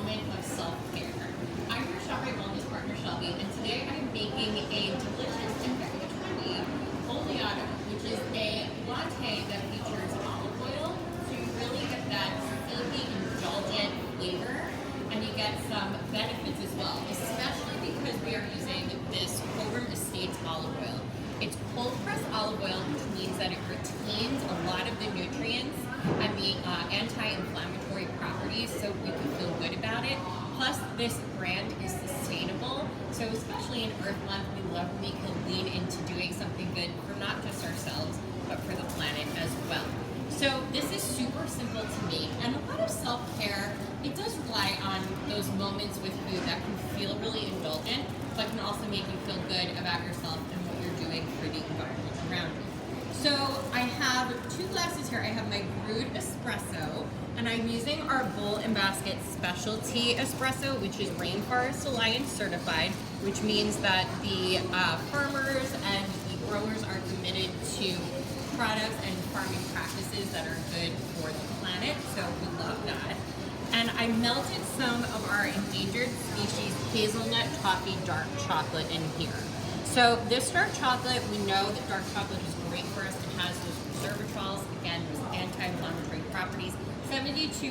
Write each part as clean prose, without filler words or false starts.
moment of self-care. I'm your ShopRite Wellness partner, Shelbi, and today I'm making a delicious and very trendy oleato, which is a latte that features olive oil, so you really get that silky, indulgent flavor, and you get some benefits as well, especially because we are using this Cobram Estates olive oil. It's cold pressed olive oil, which means that it retains a lot of the nutrients and the anti-inflammatory properties, so we can feel good about it. Plus, this brand is sustainable, so especially in Earth Month, we love when we can lean into doing something good for not just ourselves, but for the planet as well. So this is super simple to make, and a lot of self-care, it does rely on those moments with food that can feel really indulgent, but can also make you feel good about yourself and what you're doing for the environment around you. So I have 2 glasses here. I have my brewed espresso, and I'm using our Bowl and Basket specialty espresso, which is Rainforest Alliance certified, which means that the farmers and the growers are committed to products and farming practices that are good for the planet, so we love that. And I melted some of our endangered species hazelnut toffee dark chocolate in here. So this dark chocolate, we know that dark chocolate is great for us. It has those resveratrols, again, those anti-inflammatory properties. 72%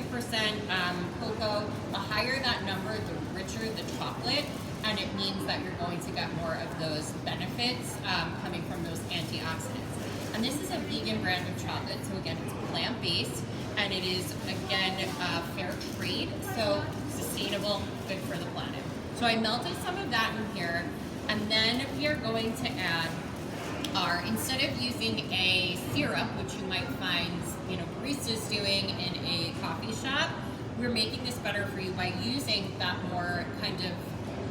cocoa. The higher that number, the richer the chocolate, and it means that you're going to get more of those benefits coming from those antioxidants. And this is a vegan brand of chocolate, so again, it's plant-based, and it is, again, fair trade, so sustainable, good for the planet. So I melted some of that in here, and then we are going to add our, instead of using a syrup, which you might find, baristas doing in a coffee shop, we're making this better for you by using that more kind of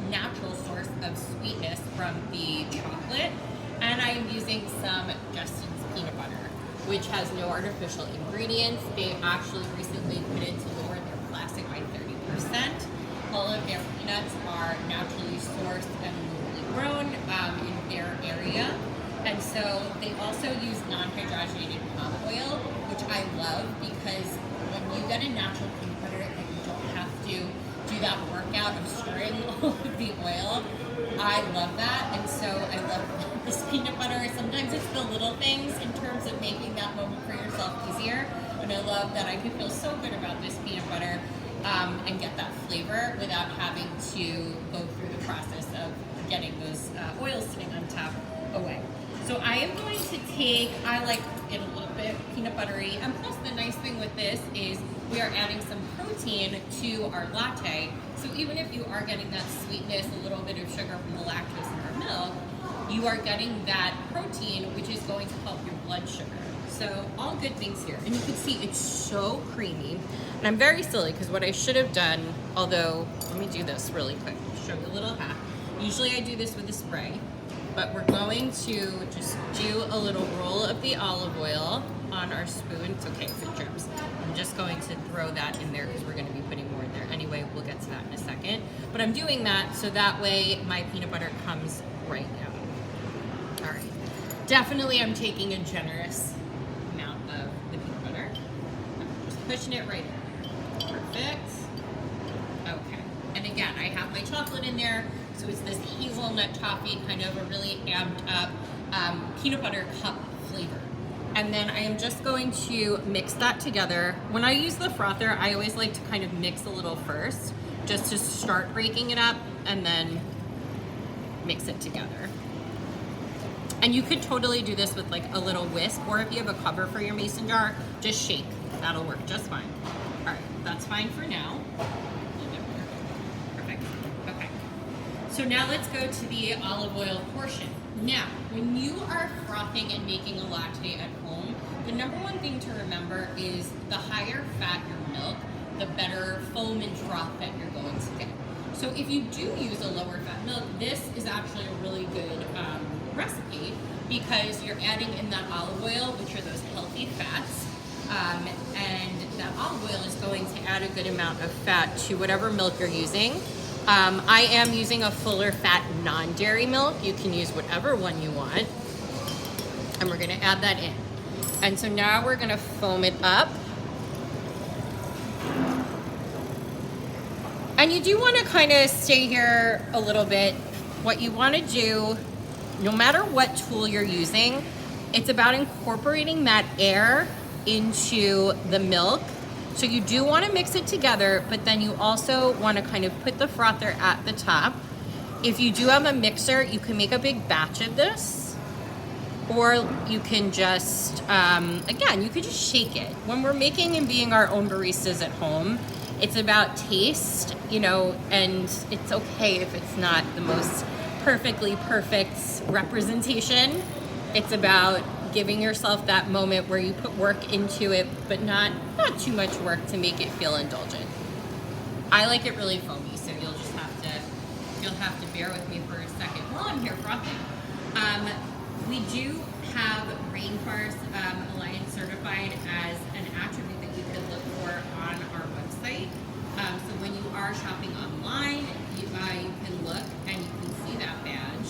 natural source of sweetness from the chocolate. And I'm using some Justin's peanut butter, which has no artificial ingredients. They actually recently put it to lower their plastic by 30%. All of their peanuts are naturally sourced and locally grown in their area. And so they also use non-hydrogenated palm oil, which I love because when you get a natural peanut butter and you don't have to do that workout of stirring all of the oil, I love that. And so I love this peanut butter. Sometimes it's the little things in terms of making that moment for yourself easier. And I love that I can feel so good about this peanut butter and get that flavor without having to go through the process of getting those oils sitting on top away. So I am going to take, I like it a little bit peanut buttery, and plus the nice thing with this is we are adding some protein to our latte. So even if you are getting that sweetness, a little bit of sugar from the lactose in our milk, you are getting that protein, which is going to help your blood sugar. So all good things here. And you can see it's so creamy. And I'm very silly because what I should have done, although, let me do this really quick, show you a little hack. Usually I do this with a spray, but we're going to just do a little roll of the olive oil on our spoon. It's okay if it drips. I'm just going to throw that in there because we're going to be putting more in there anyway. We'll get to that in a second. But I'm doing that so that way my peanut butter comes right down. All right. Definitely I'm taking a generous amount of the peanut butter. I'm just pushing it right in. Perfect. Okay. And again, I have my chocolate in there. So it's this hazelnut toffee, kind of a really amped up peanut butter cup flavor. And then I am just going to mix that together. When I use the frother, I always like to kind of mix a little first, just to start breaking it up and then mix it together. And you could totally do this with like a little whisk, or if you have a cover for your mason jar, just shake. That'll work just fine. All right, that's fine for now. Perfect. Okay. So now let's go to the olive oil portion. Now, when you are frothing and making a latte at home, the number one thing to remember is the higher fat your milk, the better foam and froth that you're going to get. So if you do use a lower fat milk, this is actually a really good recipe because you're adding in that olive oil, which are those healthy fats, and that olive oil is going to add a good amount of fat to whatever milk you're using. I am using a fuller fat non-dairy milk. You can use whatever one you want. And we're gonna add that in. And so now we're gonna foam it up. And you do want to kind of stay here a little bit. What you want to do, no matter what tool you're using, it's about incorporating that air into the milk. So you do want to mix it together, but then you also want to kind of put the frother at the top. If you do have a mixer, you can make a big batch of this, or you can just, again, you could just shake it. When we're making and being our own baristas at home, it's about taste, you know, and it's okay if it's not the most perfectly perfect representation. It's about giving yourself that moment where you put work into it, but not too much work to make it feel indulgent. I like it really foamy, so you'll have to bear with me for a second while I'm here frothing. We do have Rainforest Alliance certified as an attribute that you can look for on our website. So when you are shopping online, you can look and you can see that badge.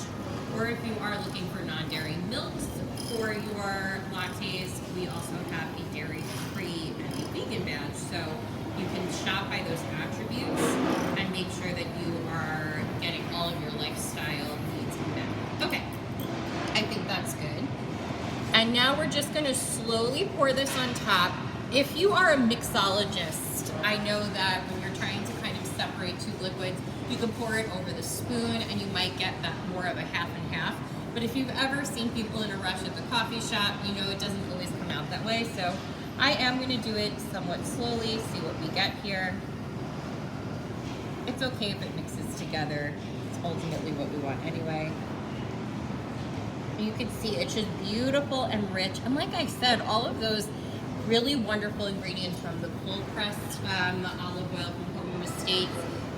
Or if you are looking for non-dairy milks for your lattes, we also have a dairy-free and a vegan badge. So you can shop by those attributes and make sure that you are getting all of your lifestyle needs met. Okay, I think that's good. And now we're just gonna slowly pour this on top. If you are a mixologist, I know that when you're trying to kind of separate two liquids, you can pour it over the spoon and you might get that more of a half and half. But if you've ever seen people in a rush at the coffee shop, you know it doesn't always come out that way. So I am gonna do it somewhat slowly, see what we get here. It's okay if it mixes together. It's ultimately what we want anyway. You can see it's just beautiful and rich. And like I said, all of those really wonderful ingredients from the cold pressed olive oil from home estates,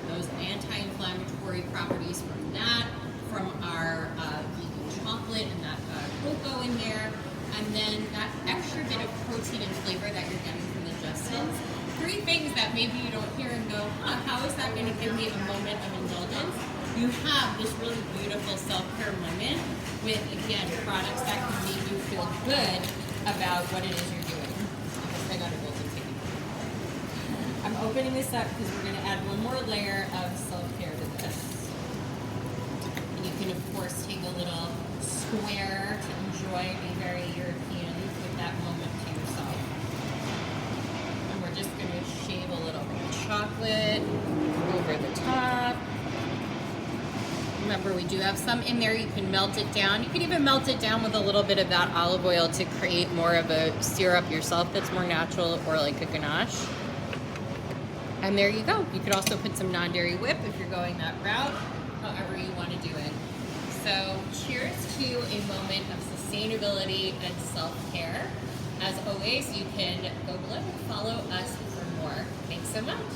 those anti-inflammatory properties from that, from our vegan chocolate and that cocoa in there, and then that extra bit of protein and flavor that you're getting from the Justins. Three things that maybe you don't hear and go, how is that going to give me a moment of indulgence? You have this really beautiful self-care moment with, again, products that can make you feel good about what it is you're doing. I got a golden ticket. I'm opening this up because we're going to add one more layer of self-care to this. And you can, of course, take a little square to enjoy, be very European with that moment to yourself. And we're just going to shave a little bit of chocolate over the top. Remember, we do have some in there. You can melt it down. You can even melt it down with a little bit of that olive oil to create more of a syrup yourself that's more natural, or like a ganache. And there you go. You could also put some non-dairy whip if you're going that route, however you want to do it. So cheers to a moment of sustainability and self-care. As always, you can go below and follow us for more. Thanks so much.